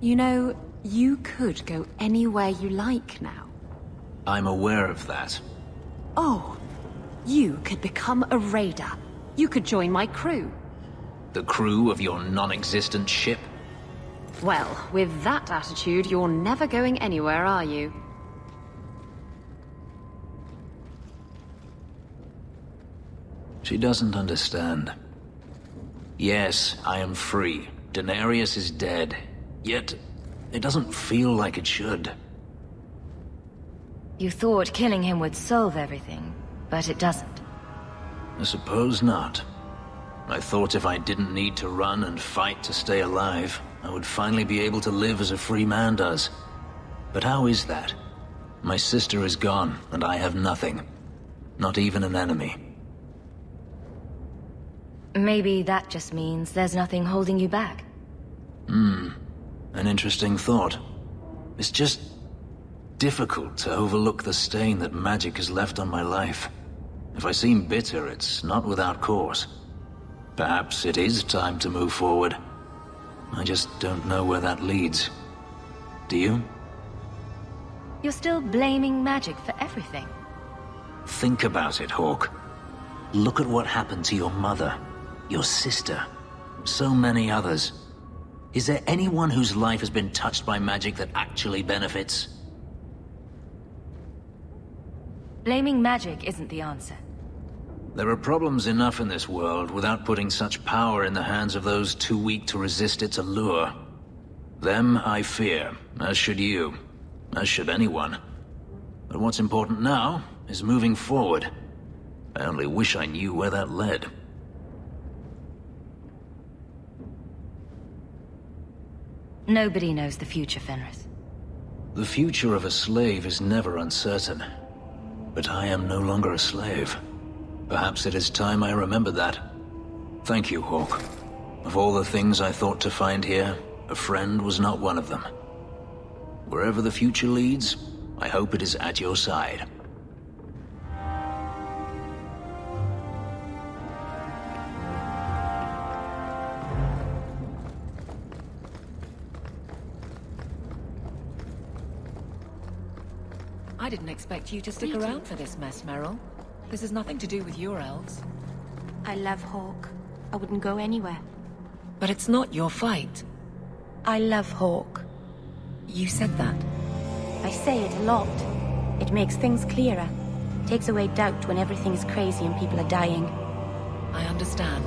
You know, you could go anywhere you like now. I'm aware of that. Oh, you could become a raider. You could join my crew. The crew of your non-existent ship? Well, with that attitude, you're never going anywhere, are you? She doesn't understand. Yes, I am free. Daenerys is dead. Yet, it doesn't feel like it should. You thought killing him would solve everything, but it doesn't. I suppose not. I thought if I didn't need to run and fight to stay alive, I would finally be able to live as a free man does. But how is that? My sister is gone, and I have nothing. Not even an enemy. Maybe that just means there's nothing holding you back. An interesting thought. It's just difficult to overlook the stain that magic has left on my life. If I seem bitter, it's not without cause. Perhaps it is time to move forward. I just don't know where that leads. Do you? You're still blaming magic for everything. Think about it, Hawke. Look at what happened to your mother, your sister, so many others. Is there anyone whose life has been touched by magic that actually benefits? Blaming magic isn't the answer. There are problems enough in this world without putting such power in the hands of those too weak to resist its allure. Them I fear, as should you, as should anyone. But what's important now is moving forward. I only wish I knew where that led. Nobody knows the future, Fenris. The future of a slave is never uncertain. But I am no longer a slave. Perhaps it is time I remember that. Thank you, Hawke. Of all the things I thought to find here, a friend was not one of them. Wherever the future leads, I hope it is at your side. I didn't expect you to stick around for this mess, Meryl. This has nothing to do with your elves. I love Hawke. I wouldn't go anywhere. But it's not your fight. I love Hawke. You said that. I say it a lot. It makes things clearer. Takes away doubt when everything's crazy and people are dying. I understand.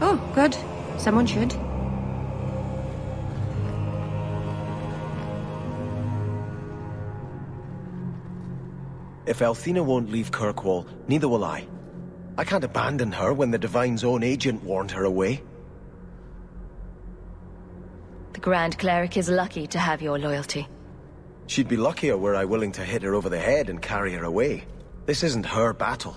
Oh, good. Someone should. If Althena won't leave Kirkwall, neither will I. I can't abandon her when the Divine's own agent warned her away. The Grand Cleric is lucky to have your loyalty. She'd be luckier were I willing to hit her over the head and carry her away. This isn't her battle.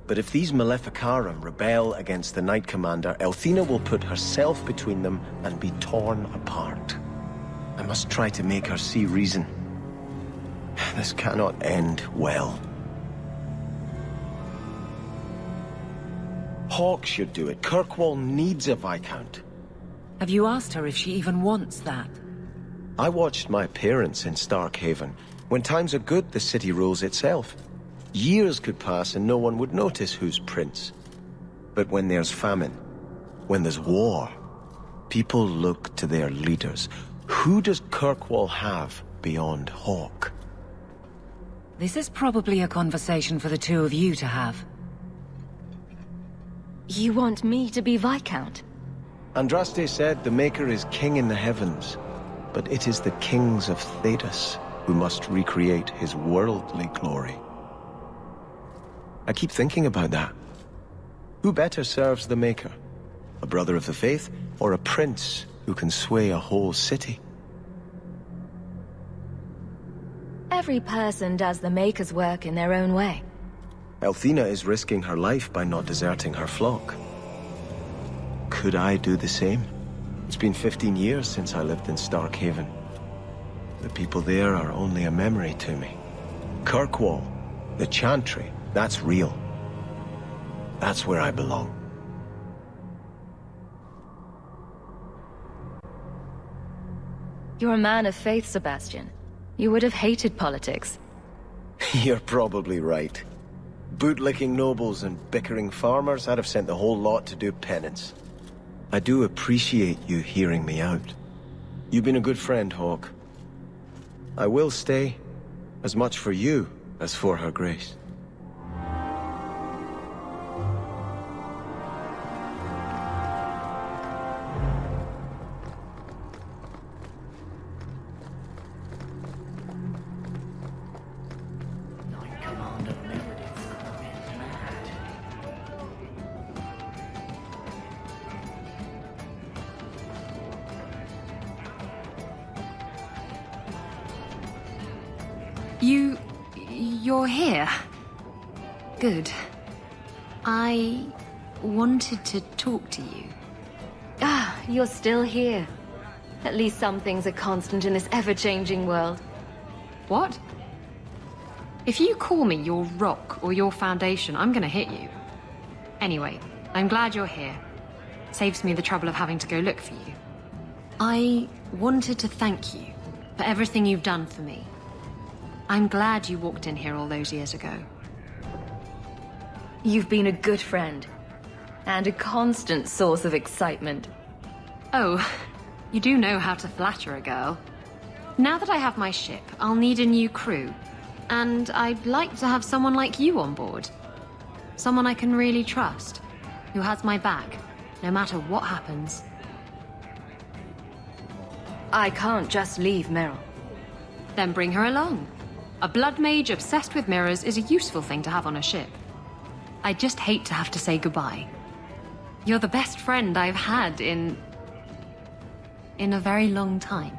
But if these Maleficarum rebel against the Knight Commander, Althena will put herself between them and be torn apart. I must try to make her see reason. This cannot end well. Hawke should do it. Kirkwall needs a Viscount. Have you asked her if she even wants that? I watched my parents in Starkhaven. When times are good, the city rules itself. Years could pass and no one would notice who's prince. But when there's famine, when there's war, people look to their leaders. Who does Kirkwall have beyond Hawke? This is probably a conversation for the two of you to have. You want me to be Viscount? Andraste said the Maker is king in the heavens, but it is the kings of Thedas who must recreate his worldly glory. I keep thinking about that. Who better serves the Maker? A brother of the faith, or a prince who can sway a whole city? Every person does the Maker's work in their own way. Althena is risking her life by not deserting her flock. Could I do the same? It's been 15 years since I lived in Starkhaven. The people there are only a memory to me. Kirkwall, the Chantry, that's real. That's where I belong. You're a man of faith, Sebastian. You would have hated politics. You're probably right. Bootlicking nobles and bickering farmers, I'd have sent the whole lot to do penance. I do appreciate you hearing me out. You've been a good friend, Hawke. I will stay, as much for you as for her grace. You're here. Good. I wanted to talk to you. Ah, you're still here. At least some things are constant in this ever-changing world. What? If you call me your rock or your foundation, I'm gonna hit you. Anyway, I'm glad you're here. Saves me the trouble of having to go look for you. I wanted to thank you for everything you've done for me. I'm glad you walked in here all those years ago. You've been a good friend. And a constant source of excitement. Oh, you do know how to flatter a girl. Now that I have my ship, I'll need a new crew. And I'd like to have someone like you on board. Someone I can really trust. Who has my back, no matter what happens. I can't just leave Meryl. Then bring her along. A blood mage obsessed with mirrors is a useful thing to have on a ship. I just hate to have to say goodbye. You're the best friend I've had in a very long time.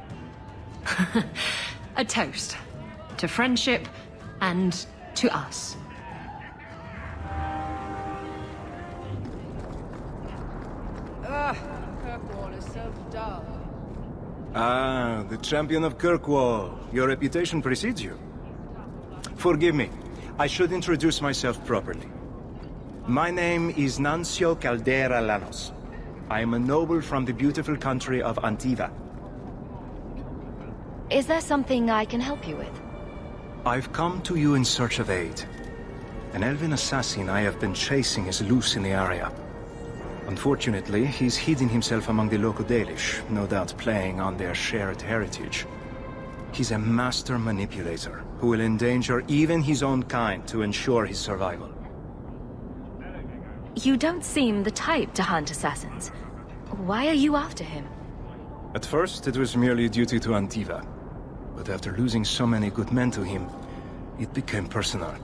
A toast to friendship and to us. Kirkwall is so dull. Ah, the champion of Kirkwall. Your reputation precedes you. Forgive me. I should introduce myself properly. My name is Nuncio Caldera Lanos. I am a noble from the beautiful country of Antiva. Is there something I can help you with? I've come to you in search of aid. An elven assassin I have been chasing is loose in the area. Unfortunately, he's hidden himself among the local Dalish, no doubt playing on their shared heritage. He's a master manipulator, who will endanger even his own kind to ensure his survival. You don't seem the type to hunt assassins. Why are you after him? At first, it was merely duty to Antiva. But after losing so many good men to him, it became personal.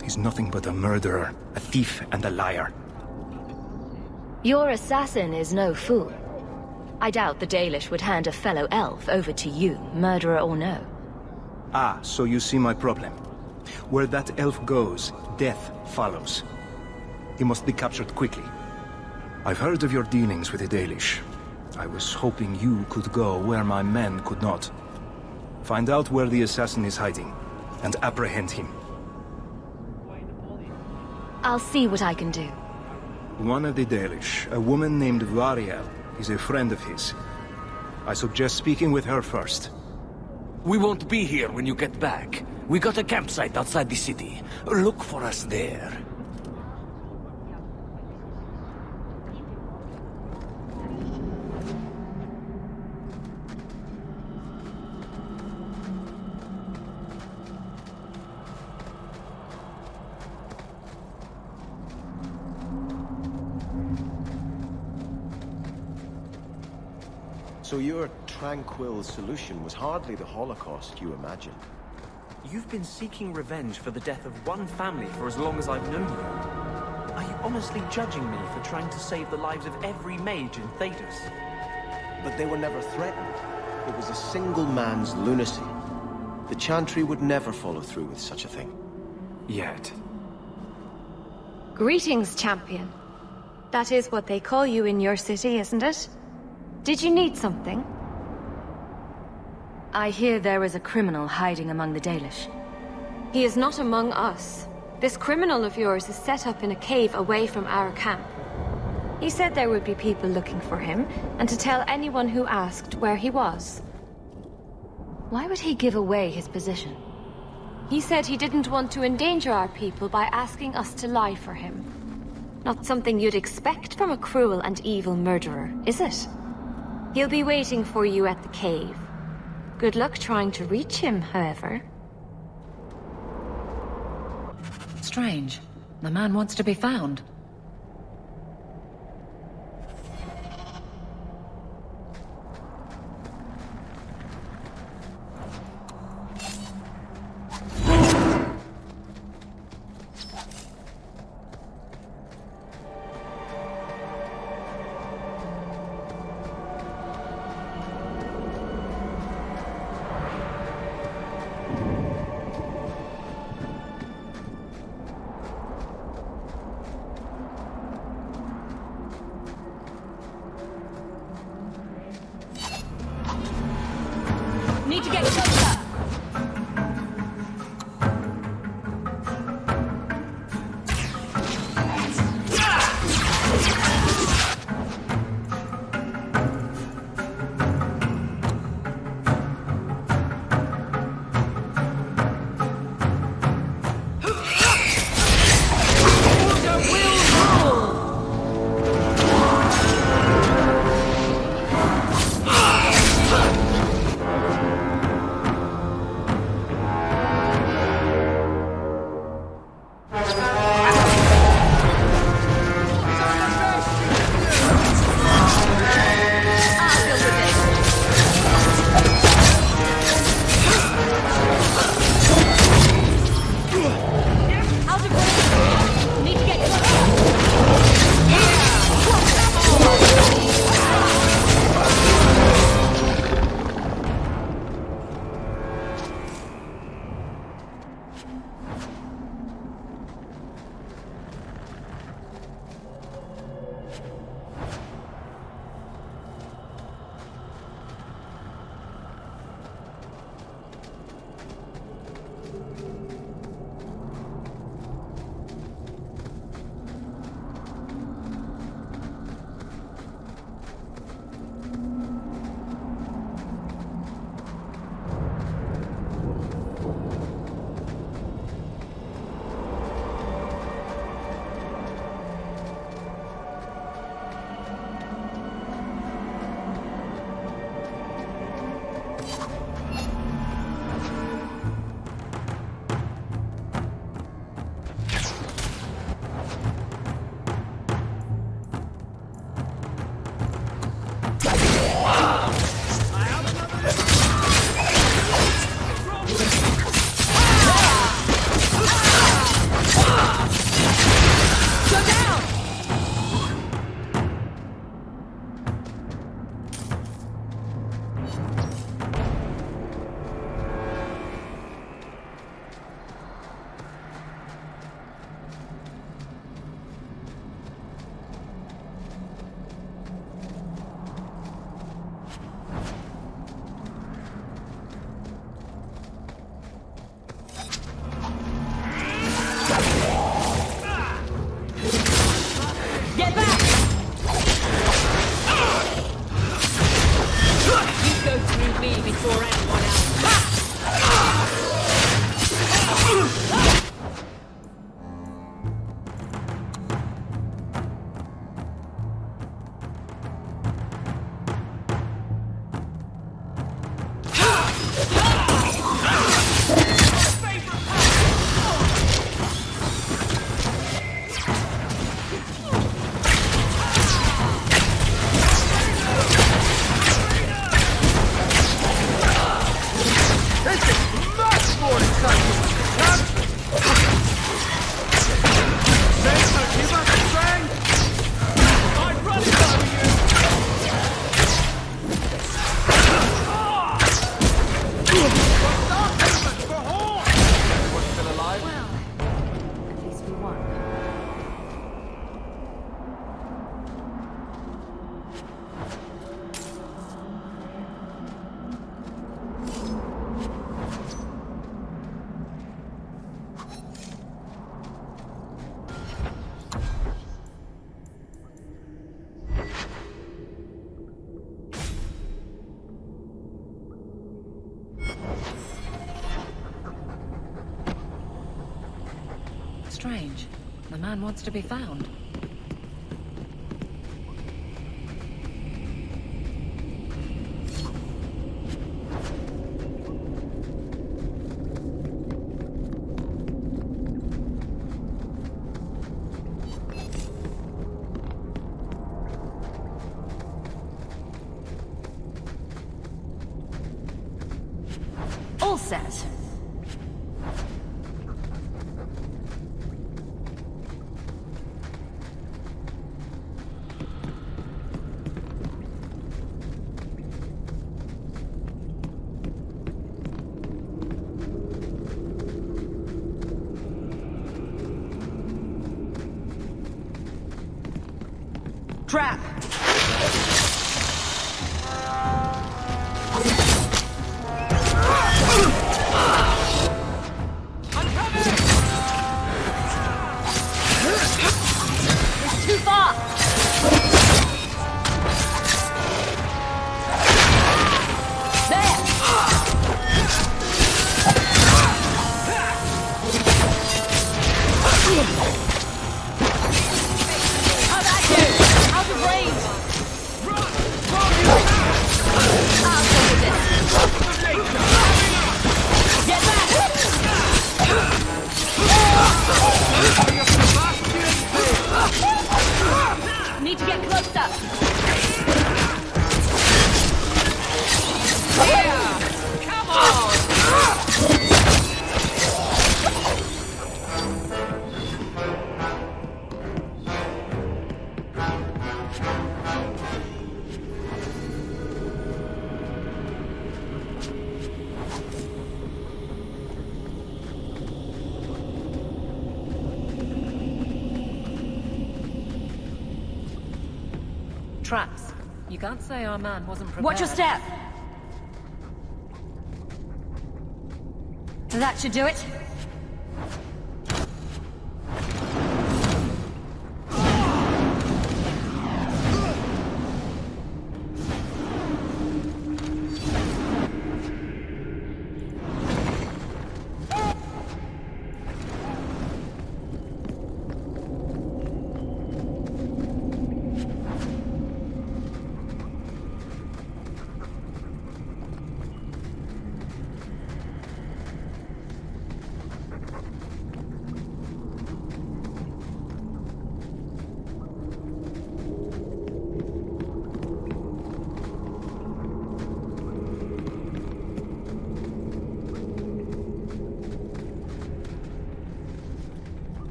He's nothing but a murderer, a thief, and a liar. Your assassin is no fool. I doubt the Dalish would hand a fellow elf over to you, murderer or no. Ah, so you see my problem. Where that elf goes, death follows. He must be captured quickly. I've heard of your dealings with the Dalish. I was hoping you could go where my men could not. Find out where the assassin is hiding, and apprehend him. I'll see what I can do. One of the Dalish, a woman named Variel, is a friend of his. I suggest speaking with her first. We won't be here when you get back. We got a campsite outside the city. Look for us there. So your tranquil solution was hardly the Holocaust you imagined. You've been seeking revenge for the death of one family for as long as I've known you. Are you honestly judging me for trying to save the lives of every mage in Thedas? But they were never threatened. It was a single man's lunacy. The Chantry would never follow through with such a thing. Yet. Greetings, champion. That is what they call you in your city, isn't it? Did you need something? I hear there is a criminal hiding among the Dalish. He is not among us. This criminal of yours is set up in a cave away from our camp. He said there would be people looking for him, and to tell anyone who asked where he was. Why would he give away his position? He said he didn't want to endanger our people by asking us to lie for him. Not something you'd expect from a cruel and evil murderer, is it? He'll be waiting for you at the cave. Good luck trying to reach him, however. Strange. The man wants to be found. Need to get closer! strange. The man wants to be found. All set. Trap! It's too far! There! How'd that do? Out of range! I'll cover this. Get back! Need to get closer. Yeah! Come on! Traps. You can't say our man wasn't prepared. Watch your step. That should do it.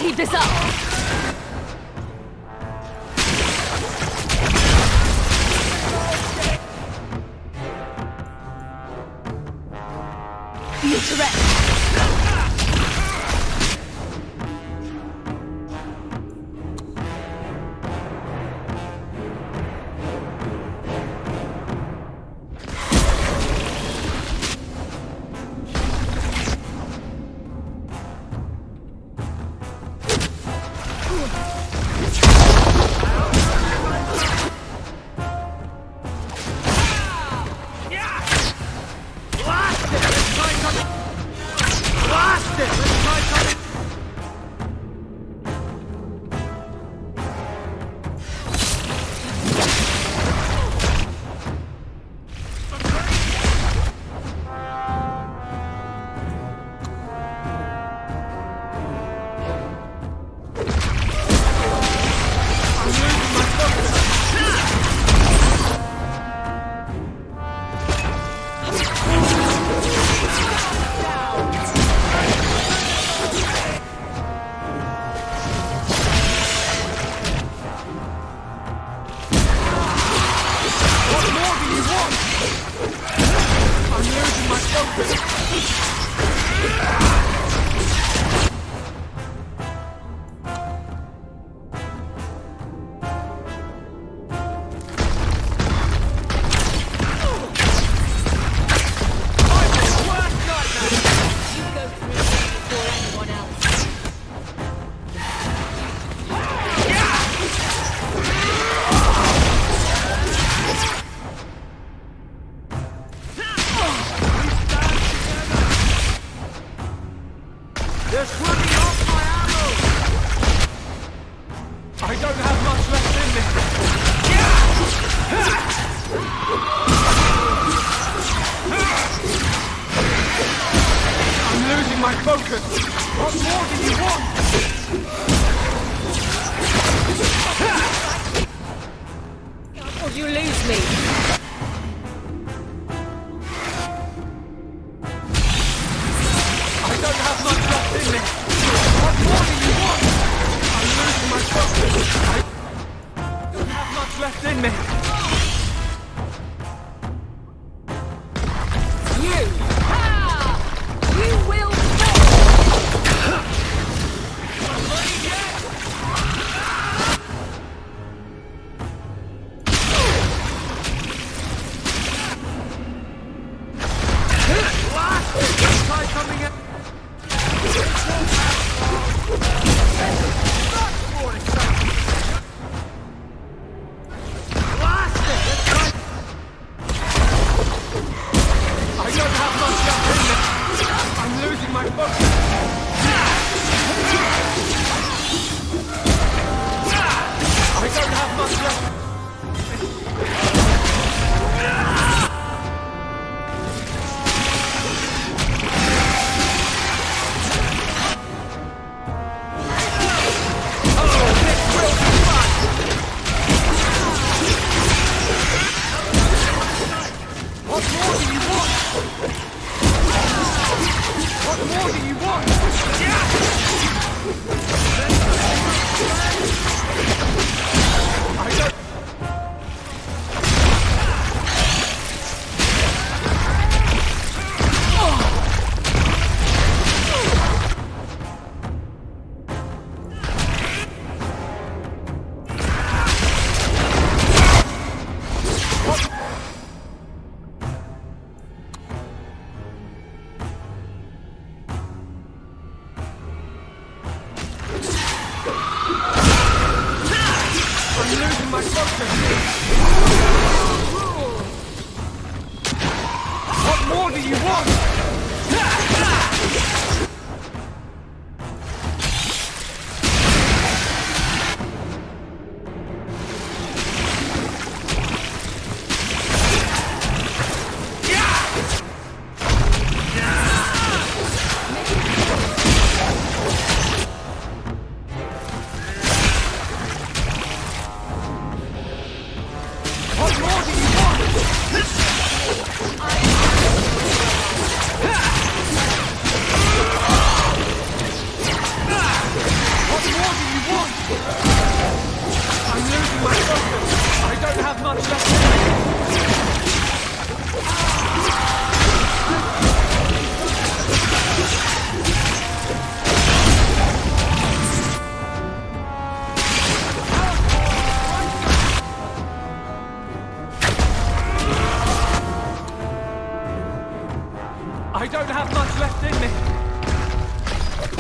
keep this up! You to rest!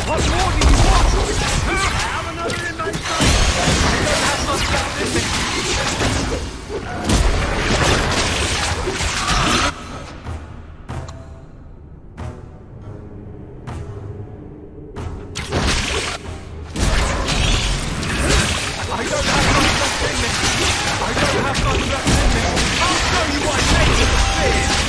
What more do you want? Have another in my sight! I don't have much left in me. I'll show you what nature is!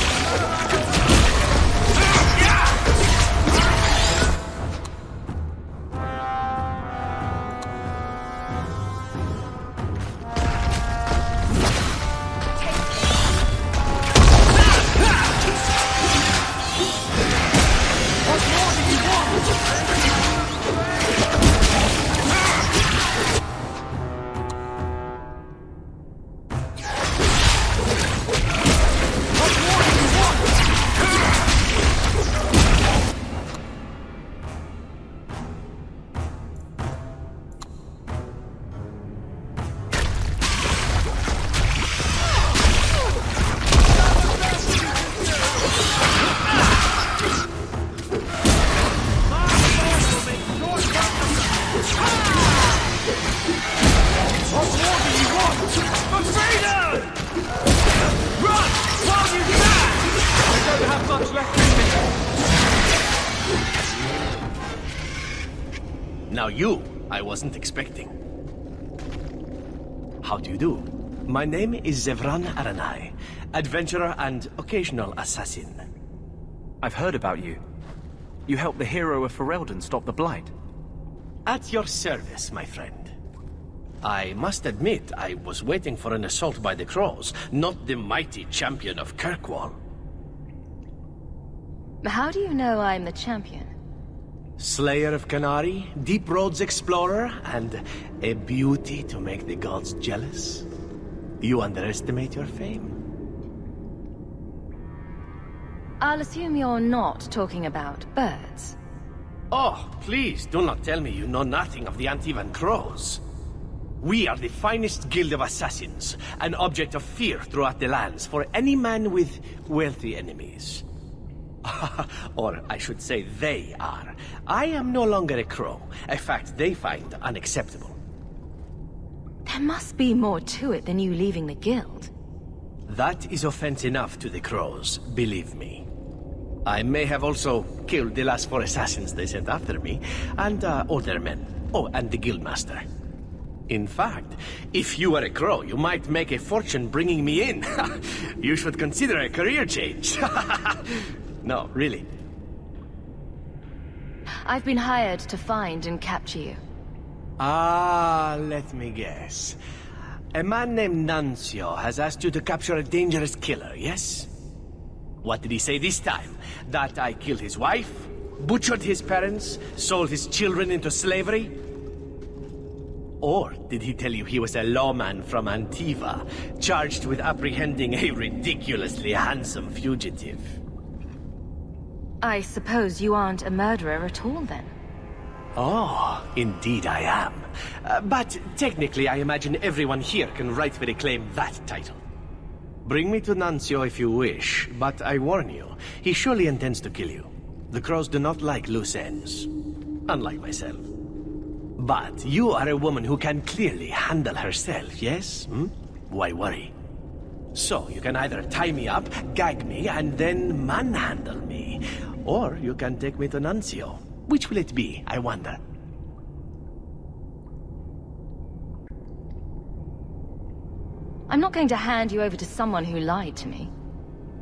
Now you, I wasn't expecting. How do you do? My name is Zevran Aranai, adventurer and occasional assassin. I've heard about you. You helped the hero of Ferelden stop the Blight. At your service, my friend. I must admit, I was waiting for an assault by the Crows, not the mighty champion of Kirkwall. How do you know I'm the champion? Slayer of Canary, Deep Roads Explorer, and a beauty to make the gods jealous. You underestimate your fame. I'll assume you're not talking about birds. Oh, please, do not tell me you know nothing of the Antivan Crows. We are the finest guild of assassins, an object of fear throughout the lands for any man with wealthy enemies. Or I should say they are. I am no longer a crow, a fact they find unacceptable. There must be more to it than you leaving the guild. That is offense enough to the crows, believe me. I may have also killed the last 4 assassins they sent after me, and older men. Oh, and the guildmaster. In fact, if you were a crow, you might make a fortune bringing me in. You should consider a career change. No, really. I've been hired to find and capture you. Ah, let me guess. A man named Nuncio has asked you to capture a dangerous killer, yes? What did he say this time? That I killed his wife? Butchered his parents? Sold his children into slavery? Or did he tell you he was a lawman from Antiva, charged with apprehending a ridiculously handsome fugitive? I suppose you aren't a murderer at all, then? Oh, indeed I am. But technically, I imagine everyone here can rightfully claim that title. Bring me to Nuncio if you wish, but I warn you, he surely intends to kill you. The crows do not like loose ends, unlike myself. But you are a woman who can clearly handle herself, yes? Why worry? So, you can either tie me up, gag me, and then manhandle me. Or you can take me to Nuncio. Which will it be, I wonder? I'm not going to hand you over to someone who lied to me.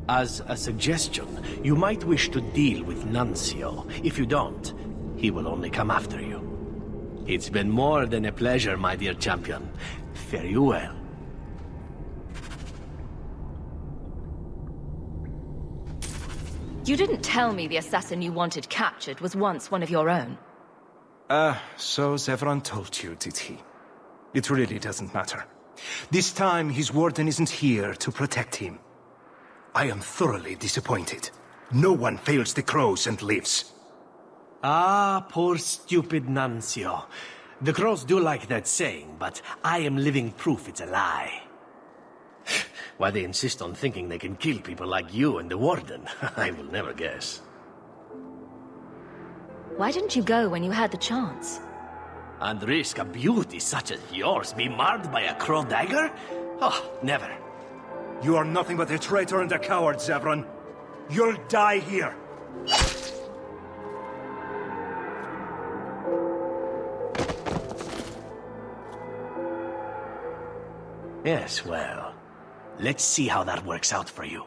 As a suggestion, you might wish to deal with Nuncio. If you don't, he will only come after you. It's been more than a pleasure, my dear champion. Fare you well. You didn't tell me the assassin you wanted captured was once one of your own. So Zevran told you, did he? It really doesn't matter. This time, his warden isn't here to protect him. I am thoroughly disappointed. No one fails the crows and lives. Ah, poor stupid Nuncio. The crows do like that saying, but I am living proof it's a lie. Why they insist on thinking they can kill people like you and the warden, I will never guess. Why didn't you go when you had the chance? And risk a beauty such as yours be marred by a crow dagger? Oh, never. You are nothing but a traitor and a coward, Zevran. You'll die here. Yes, well, let's see how that works out for you.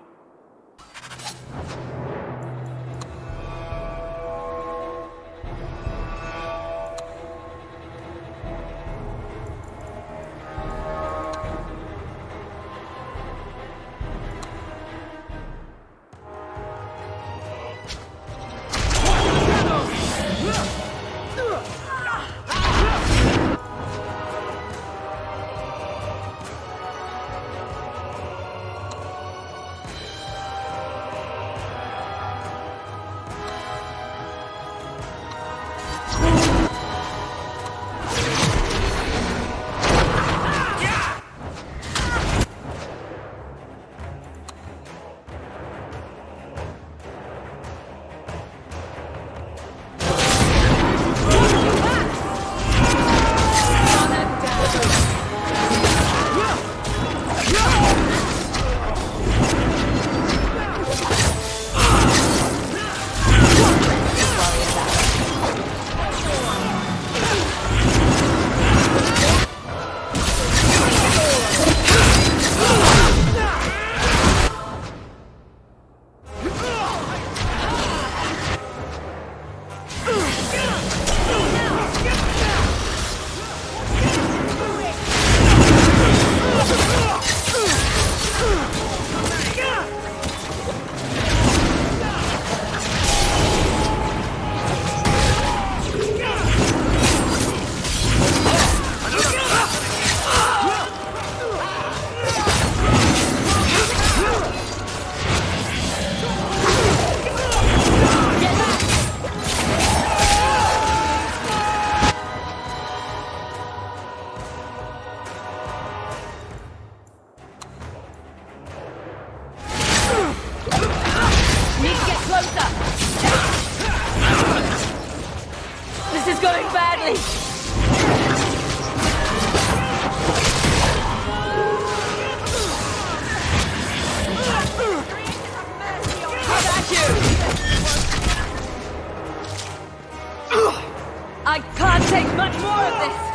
I can't take much more of this!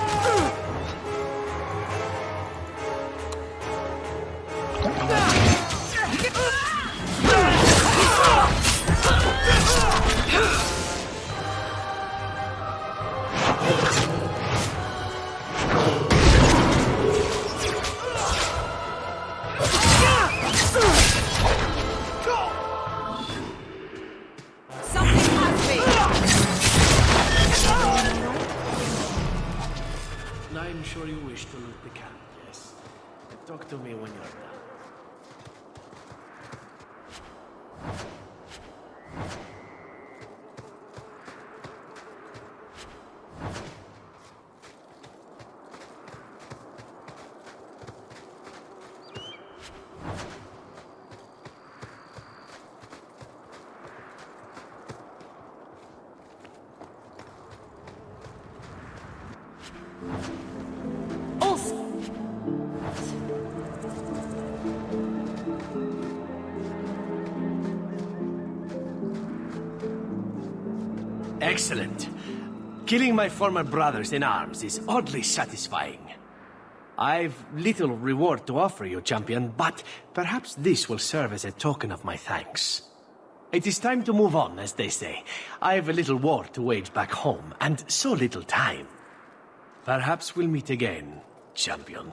I'm sure you wish to loot the camp, yes. Talk to me when you're done. Excellent. Killing my former brothers in arms is oddly satisfying. I've little reward to offer you, champion, but perhaps this will serve as a token of my thanks. It is time to move on, as they say. I have a little war to wage back home, and so little time. Perhaps we'll meet again, champion.